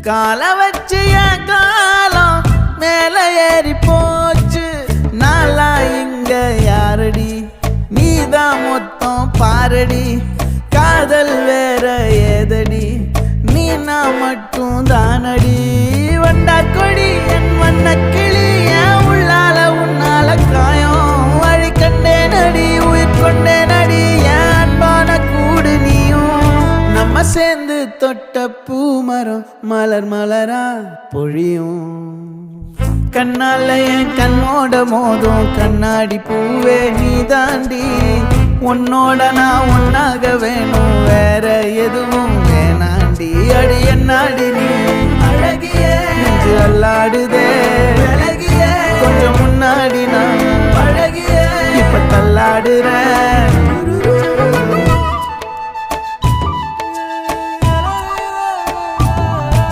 கால வச்சு என் காலம் மேல ஏறி போச்சு நாளா இங்க யாரடி நீதான் மொத்தம் பாரடி காதல் வேற ஏதடி நீ நான் மட்டும் தானடி வண்டா கொடி என் வண்ண கிளி என் உள்ளால உன்னால காயம் வழி கண்டே நடி உயிர் கொண்டே நடி என் அன்பான கூடு நீயும் நம்ம சேர்ந்து தொட்ட பூமரம் மலர் மலரா பொழியும் கண்ணால என் கண்ணோட மோதும் கண்ணாடி பூவே நீ தாண்டி உன்னோட நான் ஒன்னாக வேணும் வேற எதுவும் வேணாண்டி அடி என்னாடி நீ அழகிய நெஞ்சு அல்லாடுதே அழகிய கொஞ்சம் முன்னாடி நான் அழகிய இப்ப தள்ளாடுறேன்